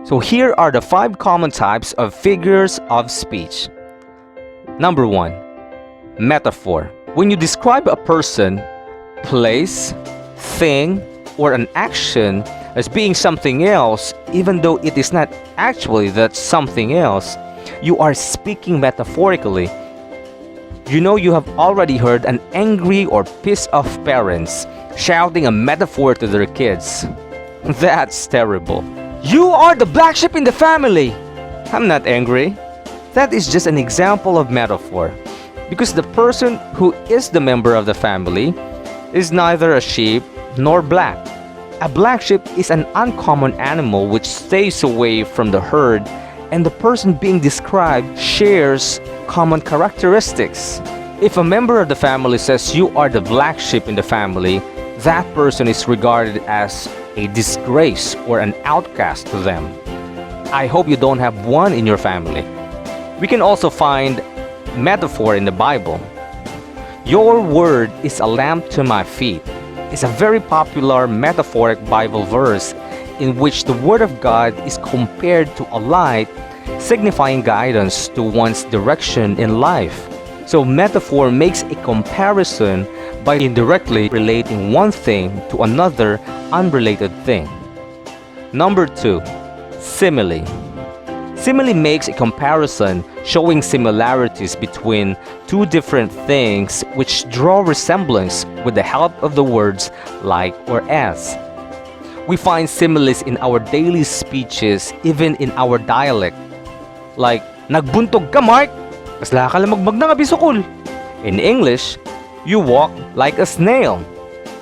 So here are the 5 common types of figures of speech. Number 1. Metaphor. When you describe a person, place, thing, or an action as being something else, even though it is not actually that something else, you are speaking metaphorically. You know, you have already heard an angry or pissed off parents shouting a metaphor to their kids. That's terrible. You are the black sheep in the family. I'm not angry. That is just an example of metaphor, because the person who is the member of the family is neither a sheep nor black. A black sheep is an uncommon animal which stays away from the herd, and the person being described shares common characteristics. If a member of the family says you are the black sheep in the family, that person is regarded as a disgrace or an outcast to them. I hope you don't have one in your family. We can also find metaphor in the Bible. Your word is a lamp to my feet. It's a very popular metaphoric Bible verse in which the Word of God is compared to a light, signifying guidance to one's direction in life. So metaphor makes a comparison by indirectly relating one thing to another unrelated thing. Number 2. Simile. Simile makes a comparison showing similarities between two different things which draw resemblance with the help of the words like or as. We find similes in our daily speeches, even in our dialect. Like, "Nagbuntog ka, Mark! Kasla ka lang magmag ng abisukol." In English, "You walk like a snail."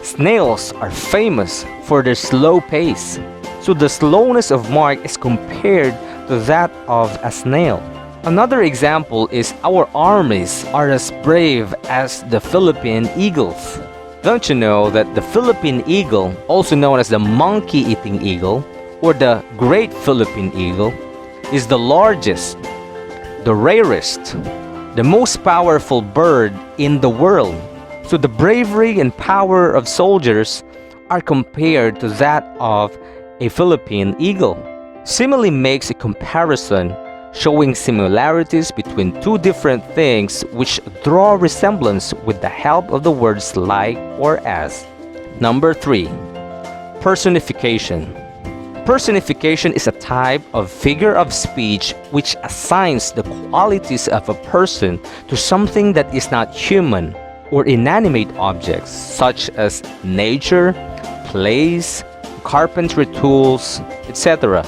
Snails are famous for their slow pace, so the slowness of Mark is compared to that of a snail. Another example is our armies are as brave as the Philippine eagles. Don't you know that the Philippine eagle, also known as the monkey-eating eagle or the great Philippine eagle, is the largest, the rarest, the most powerful bird in the world. So the bravery and power of soldiers are compared to that of a Philippine eagle. Simile makes a comparison showing similarities between two different things which draw resemblance with the help of the words like or as. Number 3. Personification. Personification is a type of figure of speech which assigns the qualities of a person to something that is not human or inanimate objects such as nature, place, carpentry tools, etc.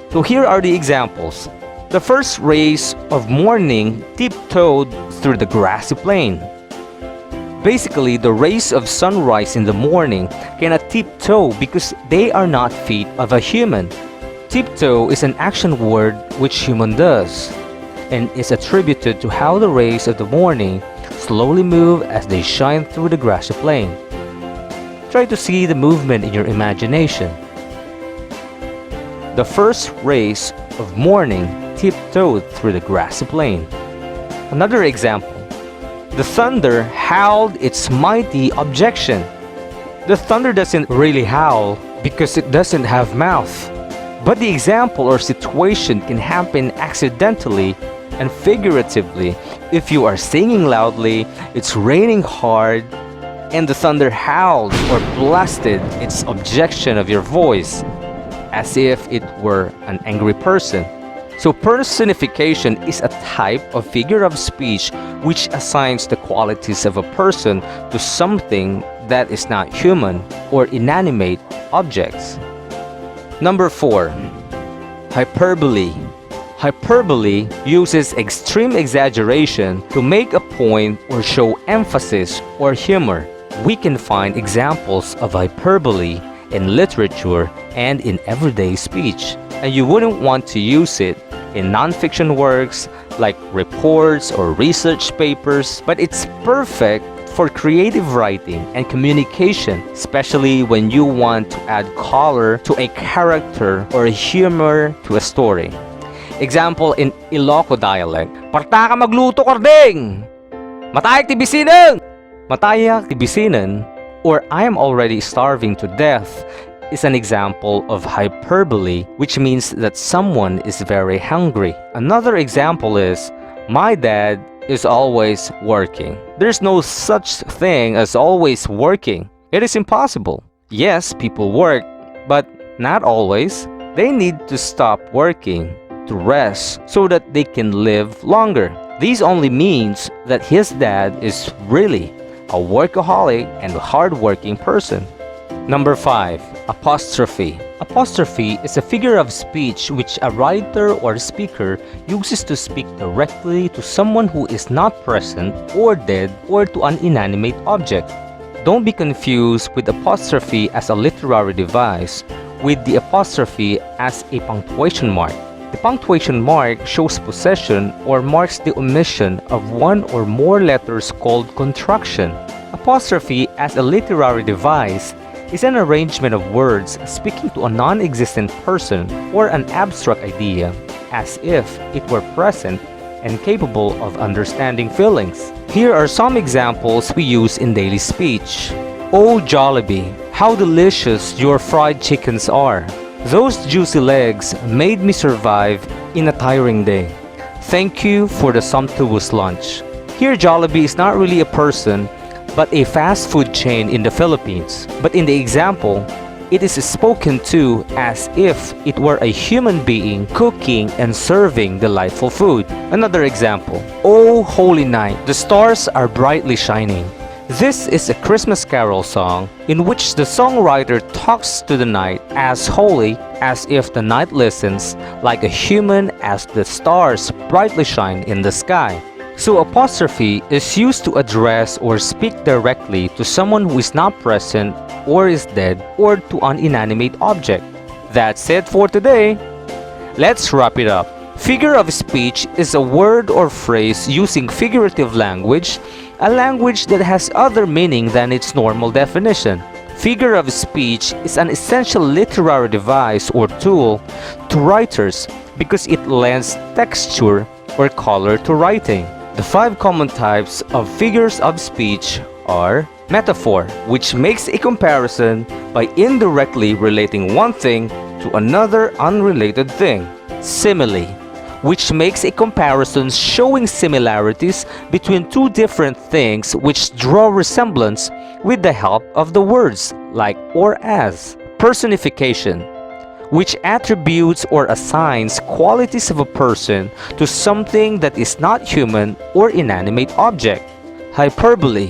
So here are the examples. The first rays of morning tiptoed through the grassy plain. Basically, the rays of sunrise in the morning cannot tiptoe because they are not feet of a human. Tiptoe is an action word which human does and is attributed to how the rays of the morning slowly move as they shine through the grassy plain. Try to see the movement in your imagination. The first rays of morning tiptoed through the grassy plain. Another example. The thunder howled its mighty objection. The thunder doesn't really howl because it doesn't have mouth. But the example or situation can happen accidentally and figuratively. If you are singing loudly, it's raining hard, and the thunder howled or blasted its objection of your voice, as if it were an angry person. So personification is a type of figure of speech which assigns the qualities of a person to something that is not human or inanimate objects. Number 4. Hyperbole. Hyperbole uses extreme exaggeration to make a point or show emphasis or humor. We can find examples of hyperbole in literature and in everyday speech, and you wouldn't want to use it in non-fiction works like reports or research papers, but it's perfect for creative writing and communication, especially when you want to add color to a character or humor to a story. Example in Iloco dialect, "Parta ka magluto, karding! Matayak ti bisinan!" Matayak ti bisinan, or "I am already starving to death," is an example of hyperbole, which means that someone is very hungry. Another example is, my dad is always working. There's no such thing as always working. It is impossible. Yes, people work, but not always. They need to stop working to rest so that they can live longer. This only means that his dad is really a workaholic and hardworking person. Number 5. Apostrophe. Apostrophe is a figure of speech which a writer or speaker uses to speak directly to someone who is not present or dead or to an inanimate object. Don't be confused with apostrophe as a literary device with the apostrophe as a punctuation mark. The punctuation mark shows possession or marks the omission of one or more letters called contraction. Apostrophe as a literary device is an arrangement of words speaking to a non-existent person or an abstract idea as if it were present and capable of understanding feelings. Here are some examples we use in daily speech. Oh Jollibee, how delicious your fried chickens are. Those juicy legs made me survive in a tiring day. Thank you for the sumptuous lunch. Here Jollibee is not really a person, but a fast food chain in the Philippines. But in the example, it is spoken to as if it were a human being cooking and serving delightful food. Another example, oh holy night, the stars are brightly shining. This is a Christmas carol song in which the songwriter talks to the night as holy as if the night listens like a human as the stars brightly shine in the sky. So apostrophe is used to address or speak directly to someone who is not present or is dead or to an inanimate object. That's it for today. Let's wrap it up. Figure of speech is a word or phrase using figurative language, a language that has other meaning than its normal definition. Figure of speech is an essential literary device or tool to writers because it lends texture or color to writing. The 5 common types of figures of speech are metaphor, which makes a comparison by indirectly relating one thing to another unrelated thing. Simile, which makes a comparison showing similarities between two different things which draw resemblance with the help of the words like or as. Personification, which attributes or assigns qualities of a person to something that is not human or inanimate object. Hyperbole,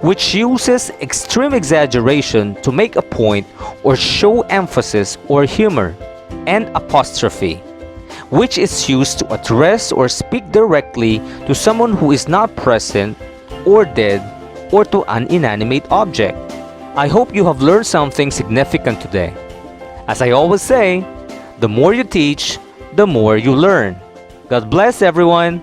which uses extreme exaggeration to make a point or show emphasis or humor. And apostrophe, which is used to address or speak directly to someone who is not present or dead or to an inanimate object. I hope you have learned something significant today. As I always say, the more you teach, the more you learn. God bless everyone.